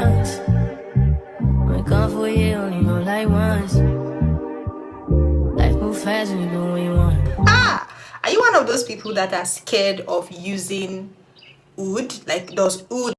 once. When come for you, only know like once. Life move fast when you do what you want. Are you one of those people that are scared of using oud? Like, does oud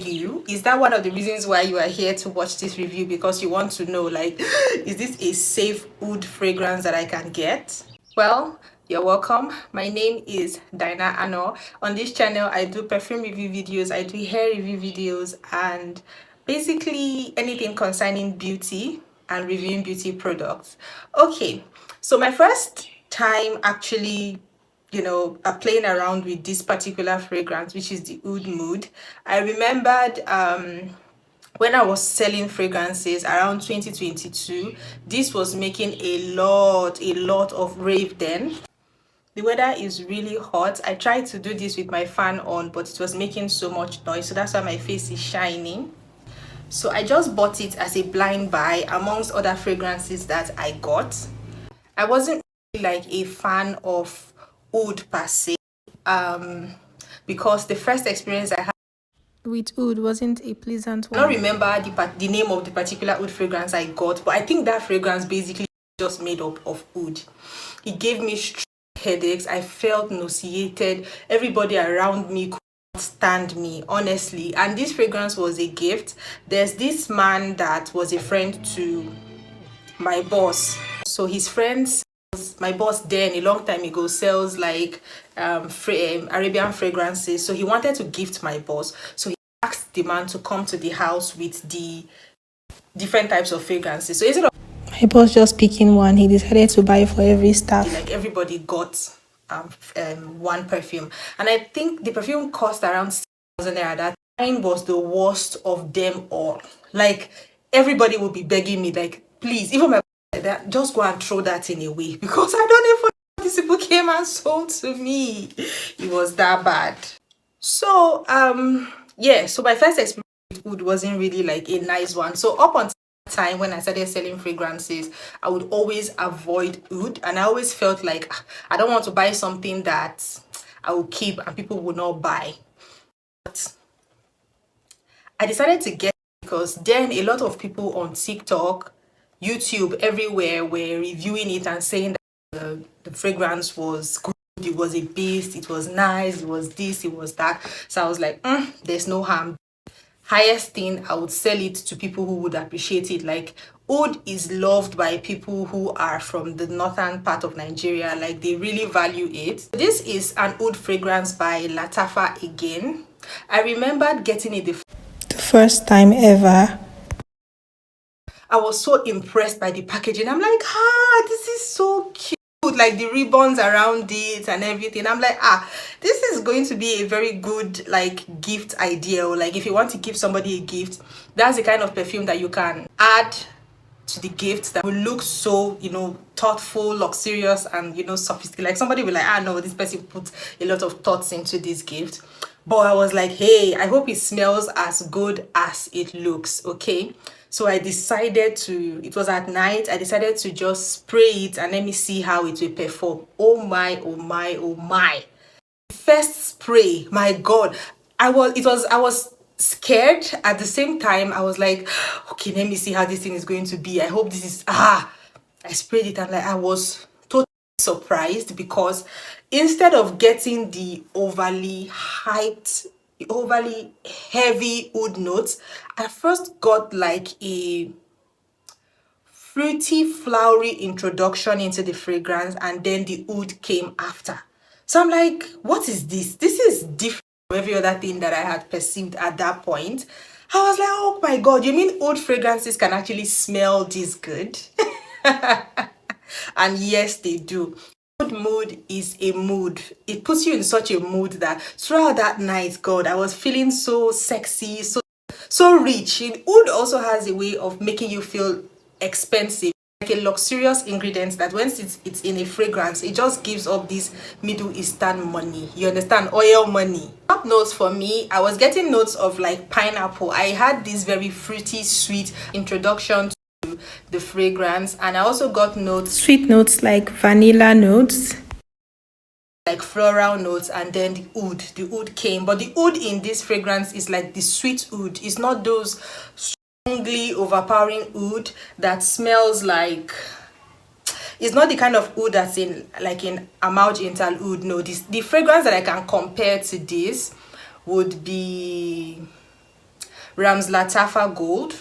you? Is that one of the reasons why you are here to watch this review? Because you want to know, like, is this a safe oud fragrance that I can get? Well, you're welcome. My name is Dinah Ano. On this channel, I do perfume review videos, I do hair review videos, and basically anything concerning beauty and reviewing beauty products. Okay, so my first time actually playing around with this particular fragrance, which is the Oud Mood, I remembered when I was selling fragrances around 2022. This was making a lot of rave then. The weather is really hot. I tried to do this with my fan on, but it was making so much noise, so that's why my face is shining. So I just bought it as a blind buy amongst other fragrances that I got. I wasn't really like a fan of oud per se, because the first experience I had with oud wasn't a pleasant one. I don't remember the name of the particular oud fragrance I got, but I think that fragrance basically just made up of oud. It gave me headaches. I felt nauseated. Everybody around me could not stand me, honestly. And this fragrance was a gift. There's this man that was a friend to my boss. So his friends, my boss then a long time ago sells like Arabian fragrances. So he wanted to gift my boss. So he asked the man to come to the house with the different types of fragrances. So instead of my boss just picking one, he decided to buy for every staff. Like everybody got one perfume, and I think the perfume cost around 6,000 naira. That time was the worst of them all. Like everybody would be begging me, like, please, even my like that, just go and throw that in away, because I don't even know what these people came and sold to me. It was that bad. So yeah, so my first experience with oud wasn't really like a nice one. So up until time when I started selling fragrances, I would always avoid oud, and I always felt like I don't want to buy something that I will keep and people will not buy. But I decided to get it because then a lot of people on TikTok, YouTube, everywhere were reviewing it and saying that the fragrance was good, it was a beast, it was nice, it was this, it was that. So I was like, there's no harm. Highest thing, I would sell it to people who would appreciate it. Like, oud is loved by people who are from the northern part of Nigeria. Like, they really value it. This is an oud fragrance by LATTAFA again. I remembered getting it the first time ever. I was so impressed by the packaging. I'm like, this is so cute. Like the ribbons around it and everything. I'm like, this is going to be a very good like gift idea. Or like if you want to give somebody a gift, that's the kind of perfume that you can add to the gift that will look so, thoughtful, luxurious, and sophisticated. Like somebody will like, no, this person put a lot of thoughts into this gift. But I was like, hey, I hope it smells as good as it looks. Okay, so I decided to, it was at night, I decided to just spray it and let me see how it will perform. Oh my, oh my, oh my. First spray, my God, I was scared. At the same time, I was like, okay, let me see how this thing is going to be. I hope this is, I sprayed it and like I was totally surprised, because instead of getting the overly hyped, overly heavy oud notes, I first got like a fruity, flowery introduction into the fragrance, and then the oud came after. So I'm like, what is this? This is different from every other thing that I had perceived at that point. I was like, oh my God, you mean oud fragrances can actually smell this good? And yes, they do. Oud mood is a mood. It puts you in such a mood that throughout that night, God, I was feeling so sexy, so rich. Oud also has a way of making you feel expensive, like a luxurious ingredient that once it's in a fragrance, it just gives up this Middle Eastern money. You understand? Oil money. Top notes for me, I was getting notes of like pineapple. I had this very fruity, sweet introduction to the fragrance, and I also got notes, sweet notes like vanilla notes. like floral notes, and then the oud came. But the oud in this fragrance is like the sweet oud. It's not those strongly overpowering oud that smells like, it's not the kind of oud that's in like in Amouage Intal oud. No, the fragrance that I can compare to this would be Ram's LATTAFA Gold.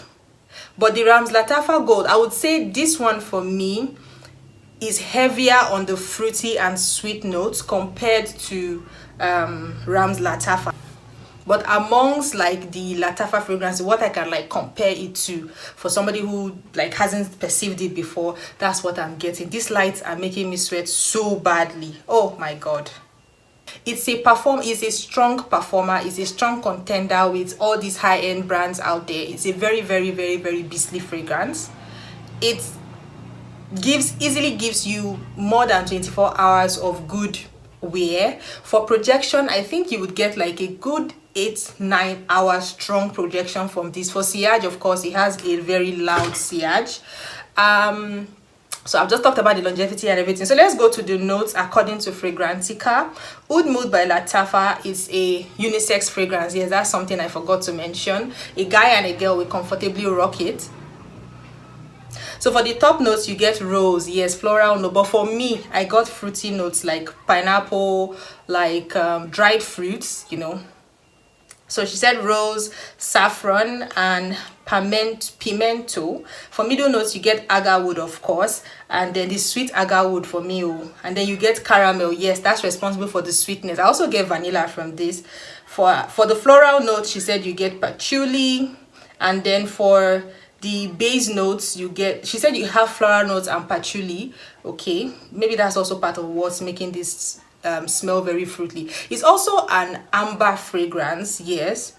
But the Ram's LATTAFA Gold, I would say this one for me is heavier on the fruity and sweet notes compared to Ram's LATTAFA. But amongst like the LATTAFA fragrance, what I can like compare it to for somebody who like hasn't perceived it before, that's what I'm getting. These lights are making me sweat so badly. Oh my god. It's a strong performer. It's a strong contender with all these high-end brands out there. It's a very, very, very, very beastly fragrance. It easily gives you more than 24 hours of good wear. For projection, I think you would get like a good 8-9 hours strong projection from this. For sillage, of course, it has a very loud sillage. So I've just talked about the longevity and everything. So let's go to the notes according to Fragrantica. Oud Mood by LATTAFA is a unisex fragrance. Yes, that's something I forgot to mention. A guy and a girl will comfortably rock it. So for the top notes, you get rose, yes, floral note. But for me, I got fruity notes like pineapple, like dried fruits, you know. So she said rose, saffron, and pimento. For middle notes, you get agarwood, of course, and then the sweet agarwood for me. And then you get caramel. Yes, that's responsible for the sweetness. I also get vanilla from this. For the floral notes, she said you get patchouli, and then for the base notes, you get, she said you have floral notes and patchouli. Okay, maybe that's also part of what's making this smell very fruity. It's also an amber fragrance, yes.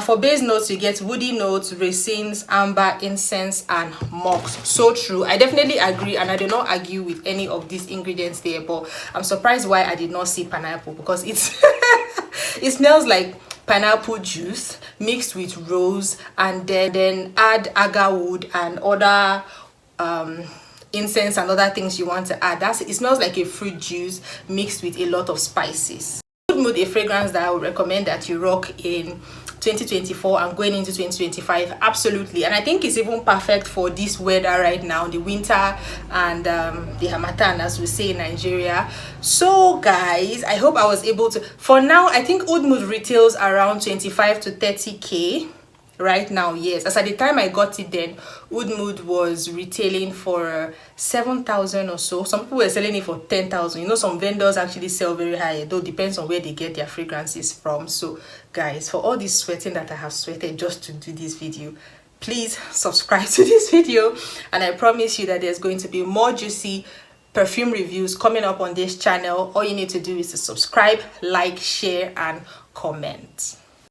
For base notes, you get woody notes, resins, amber, incense, and musk. So true. I definitely agree, and I do not argue with any of these ingredients there, but I'm surprised why I did not see pineapple, because it's it smells like pineapple juice mixed with rose, and then add agarwood and other incense and other things you want to add. It smells like a fruit juice mixed with a lot of spices. Oud Mood, a fragrance that I would recommend that you rock in 2024 and going into 2025, absolutely. And I think it's even perfect for this weather right now, the winter and the harmattan, as we say in Nigeria. So guys, I hope I was able to, for now I think Oud Mood retails around 25 to 30k right now. Yes, as at the time I got it, then Oud Mood was retailing for 7,000 or so. Some people were selling it for 10,000. You know, some vendors actually sell very high, though depends on where they get their fragrances from. So guys, for all this sweating that I have sweated just to do this video, please subscribe to this video, and I promise you that there's going to be more juicy perfume reviews coming up on this channel. All you need to do is to subscribe, like, share, and comment.